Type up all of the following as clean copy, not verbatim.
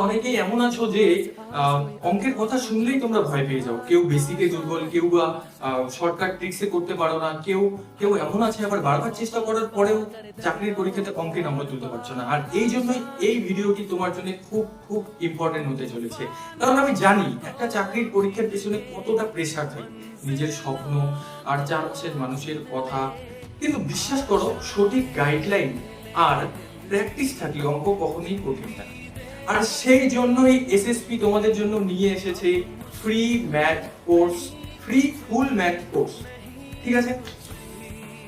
অনেকেই এমন আছো যে অঙ্কের কথা শুনলেই তোমরা ভয় পেয়ে যাও। কেউ বেসিকে দুর্বল, কেউ বা শর্টকাট ট্রিক্সে করতে পারো না, কেউ কেউ এমন আছে আবার বারবার চেষ্টা করার পরেও চাকরির পরীক্ষাতে অঙ্কে নাম্বার তুলতে পারছো না। আর এই জন্যই এই ভিডিওটি তোমার জন্য খুব খুব ইম্পর্টেন্ট হতে চলেছে। কারণ আমি জানি একটা চাকরির পরীক্ষার পেছনে কতটা প্রেসার থাকে, নিজের স্বপ্ন আর চারপাশের মানুষের কথা। কিন্তু বিশ্বাস করো, সঠিক গাইডলাইন আর প্র্যাকটিস থাকলে অঙ্ক কখনোই কঠিন না। আর সেই জন্যই এসএসপি তোমাদের জন্য নিয়ে এসেছে ফ্রি ম্যাথ কোর্স, ফ্রি ফুল ম্যাথ কোর্স। ঠিক আছে,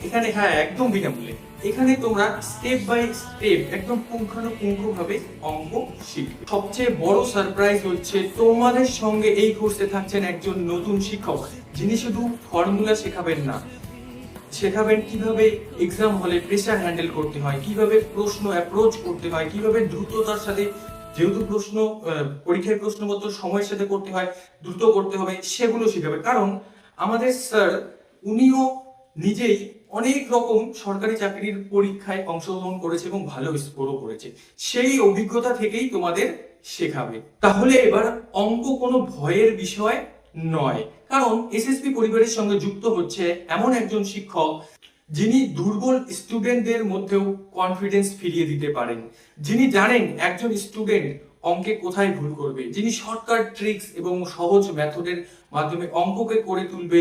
এখানে হ্যাঁ একদম বিনামূল্যে। এখানে তোমরা স্টেপ বাই স্টেপ একদম পুঙ্খানুপুঙ্খভাবে অঙ্ক শিখবে। সবচেয়ে বড় সারপ্রাইজ হচ্ছে তোমাদের সঙ্গে এই কোর্সে থাকছেন একজন নতুন শিক্ষক, যিনি শুধু ফর্মুলা শেখাবেন না, শেখাবেন কিভাবে এক্সাম হলে প্রেসার হ্যান্ডেল করতে হয়, কিভাবে প্রশ্ন অ্যাপ্রোচ করতে হয়, কিভাবে দ্রুততার সাথে, যেহেতু প্রশ্ন পরীক্ষার প্রশ্নপত্র সময়ের সাথে করতে হয়, দ্রুত করতে হবে, সেগুলো শেখাবে। কারণ আমাদের স্যার, উনিও নিজেই অনেক রকম সরকারি চাকরির পরীক্ষায় অংশগ্রহণ করেছে এবং ভালো স্কোরও করেছে। সেই অভিজ্ঞতা থেকেই তোমাদের শেখাবে। তাহলে এবার অঙ্ক কোনো ভয়ের বিষয় নয়, কারণ এসএসপি পরিবারের সঙ্গে যুক্ত হচ্ছে এমন একজন শিক্ষক, যিনি দুর্বল স্টুডেন্টদের মধ্যেও কনফিডেন্স ফিরিয়ে দিতে পারেন, যিনি জানেন একজন স্টুডেন্ট অঙ্কে কোথায় ভুল করবে, যিনি শর্টকাট ট্রিক্স এবং সহজ মেথডের মাধ্যমে অঙ্ককে করে তুলবে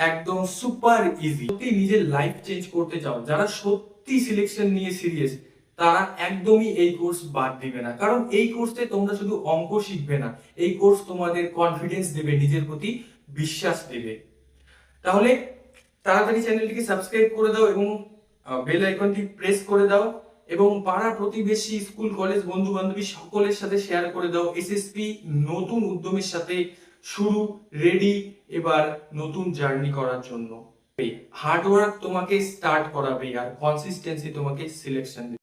একদম সুপার ইজি। সত্যি নিজের লাইফ চেঞ্জ করতে চাও, যারা সত্যি সিলেকশন নিয়ে সিরিয়াস, তারা একদমই এই কোর্স বাদ দিবে না। কারণ এই কোর্সে তোমরা শুধু অঙ্ক শিখবে না, এই কোর্স তোমাদের কনফিডেন্স দেবে, নিজের প্রতি বিশ্বাস দেবে। তাহলে তাড়াতাড়ি চ্যানেলটিকে সাবস্ক্রাইব করে দাও এবং বেল আইকনটি প্রেস করে দাও, এবং পাড়া প্রতিবেশী, স্কুল কলেজ, বন্ধু বান্ধবী সকলের সাথে শেয়ার করে দাও। এসএসপি নতুন উদ্যমের সাথে শুরু, রেডি এবার নতুন জার্নি করার জন্য। হার্ড ওয়ার্ক তোমাকে স্টার্ট করাবে আর কনসিস্টেন্সি তোমাকে সিলেকশন দেবে।